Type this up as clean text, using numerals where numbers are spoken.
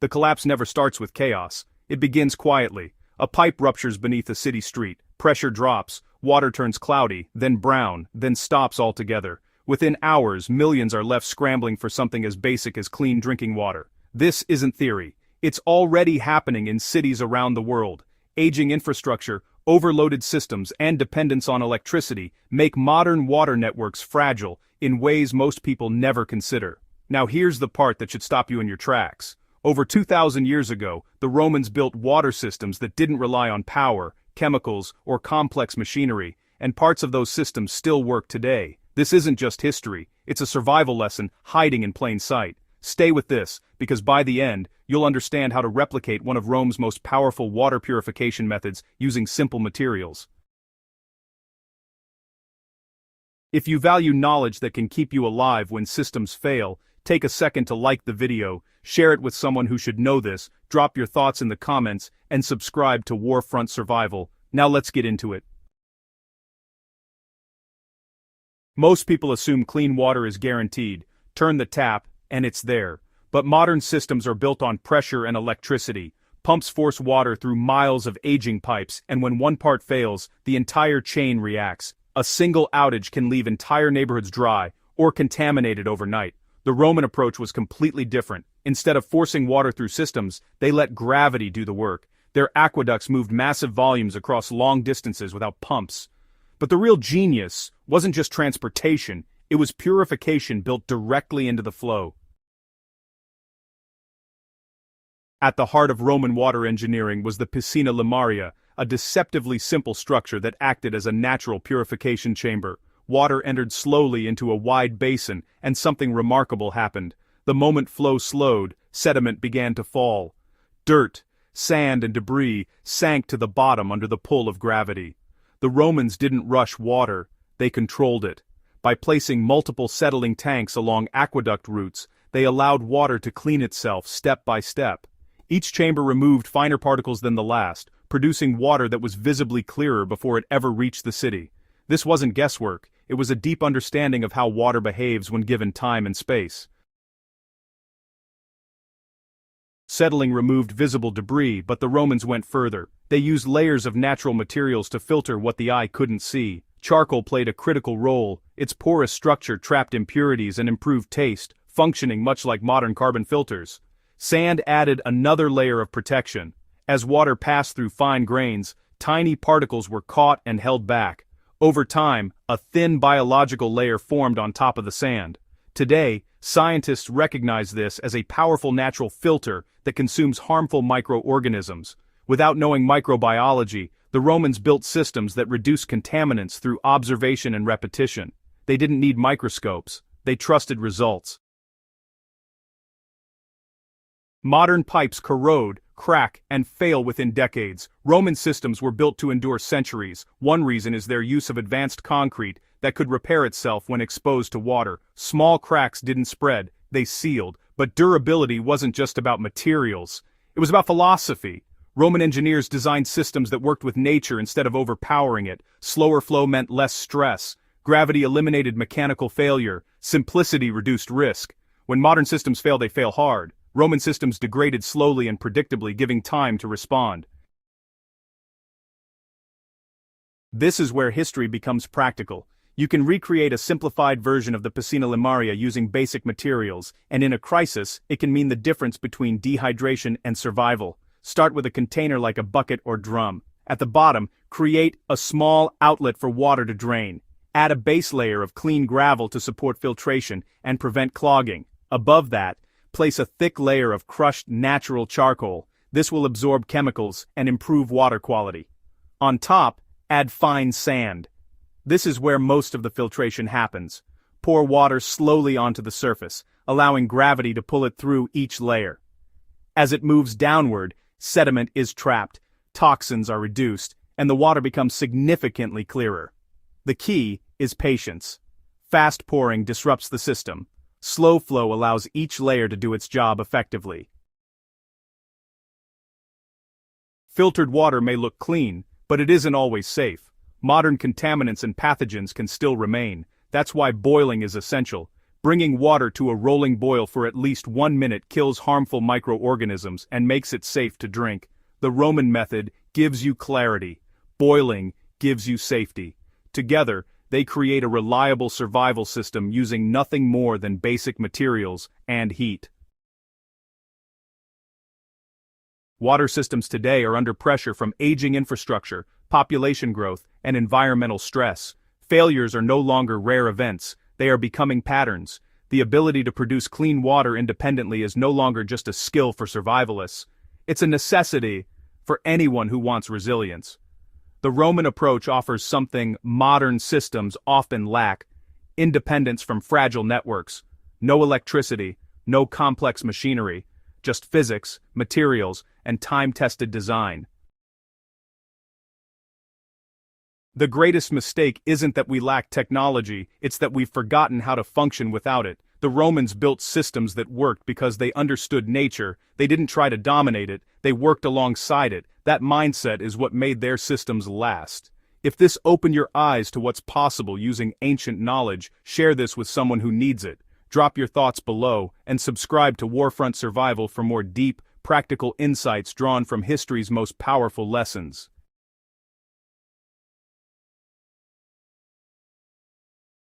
the collapse never starts with chaos. It begins quietly. A pipe ruptures beneath a city street, pressure drops, water turns cloudy, then brown, then stops altogether. Within hours, millions are left scrambling for something as basic as clean drinking water. This isn't theory. It's already happening in cities around the world. Aging infrastructure, overloaded systems, and dependence on electricity make modern water networks fragile in ways most people never consider. Now here's the part that should stop you in your tracks. Over 2,000 years ago, the Romans built water systems that didn't rely on power, chemicals, or complex machinery, and parts of those systems still work today. This isn't just history, it's a survival lesson hiding in plain sight. Stay with this, because by the end, you'll understand how to replicate one of Rome's most powerful water purification methods using simple materials. If you value knowledge that can keep you alive when systems fail, take a second to like the video, share it with someone who should know this, drop your thoughts in the comments, and subscribe to Warfront Survival. Now let's get into it. Most people assume clean water is guaranteed. Turn the tap, and it's there. But modern systems are built on pressure and electricity. Pumps force water through miles of aging pipes, and when one part fails, the entire chain reacts. A single outage can leave entire neighborhoods dry, or contaminated overnight. The Roman approach was completely different. Instead of forcing water through systems, they let gravity do the work. Their aqueducts moved massive volumes across long distances without pumps. But the real genius wasn't just transportation, it was purification built directly into the flow. At the heart of Roman water engineering was the Piscina Limaria, a deceptively simple structure that acted as a natural purification chamber. Water entered slowly into a wide basin, and something remarkable happened. The moment flow slowed, sediment began to fall. Dirt, sand, and debris sank to the bottom under the pull of gravity. The Romans didn't rush water, they controlled it. By placing multiple settling tanks along aqueduct routes, they allowed water to clean itself step by step. Each chamber removed finer particles than the last, producing water that was visibly clearer before it ever reached the city. This wasn't guesswork, it was a deep understanding of how water behaves when given time and space. Settling removed visible debris, but the Romans went further. They used layers of natural materials to filter what the eye couldn't see. Charcoal played a critical role. Its porous structure trapped impurities and improved taste, functioning much like modern carbon filters. Sand added another layer of protection. As water passed through fine grains, tiny particles were caught and held back. Over time, a thin biological layer formed on top of the sand. Today, scientists recognize this as a powerful natural filter that consumes harmful microorganisms. Without knowing microbiology, the Romans built systems that reduced contaminants through observation and repetition. They didn't need microscopes, they trusted results. Modern pipes corrode, crack, and fail within decades. Roman systems were built to endure centuries. One reason is their use of advanced concrete that could repair itself when exposed to water. Small cracks didn't spread, they sealed. But durability wasn't just about materials. It was about philosophy. Roman engineers designed systems that worked with nature instead of overpowering it. Slower flow meant less stress. Gravity eliminated mechanical failure. Simplicity reduced risk. When modern systems fail, they fail hard. Roman systems degraded slowly and predictably, giving time to respond. This is where history becomes practical. You can recreate a simplified version of the Piscina Limaria using basic materials, and in a crisis, it can mean the difference between dehydration and survival. Start with a container like a bucket or drum. At the bottom, create a small outlet for water to drain. Add a base layer of clean gravel to support filtration and prevent clogging. Above that, place a thick layer of crushed natural charcoal. This will absorb chemicals and improve water quality. On top, add fine sand. This is where most of the filtration happens. Pour water slowly onto the surface, allowing gravity to pull it through each layer. As it moves downward, sediment is trapped, toxins are reduced, and the water becomes significantly clearer. The key is patience. Fast pouring disrupts the system. Slow flow allows each layer to do its job effectively. Filtered water may look clean, but it isn't always safe. Modern contaminants and pathogens can still remain. That's why boiling is essential. Bringing water to a rolling boil for at least 1 minute kills harmful microorganisms and makes it safe to drink. The Roman method gives you clarity. Boiling gives you safety. Together, they create a reliable survival system using nothing more than basic materials and heat. Water systems today are under pressure from aging infrastructure, population growth, and environmental stress. Failures are no longer rare events, they are becoming patterns. The ability to produce clean water independently is no longer just a skill for survivalists. It's a necessity for anyone who wants resilience. The Roman approach offers something modern systems often lack: independence from fragile networks. No electricity, no complex machinery, just physics, materials, and time-tested design. The greatest mistake isn't that we lack technology, it's that we've forgotten how to function without it. The Romans built systems that worked because they understood nature. They didn't try to dominate it, they worked alongside it. That mindset is what made their systems last. If this opened your eyes to what's possible using ancient knowledge, share this with someone who needs it. Drop your thoughts below, and subscribe to Warfront Survival for more deep, practical insights drawn from history's most powerful lessons.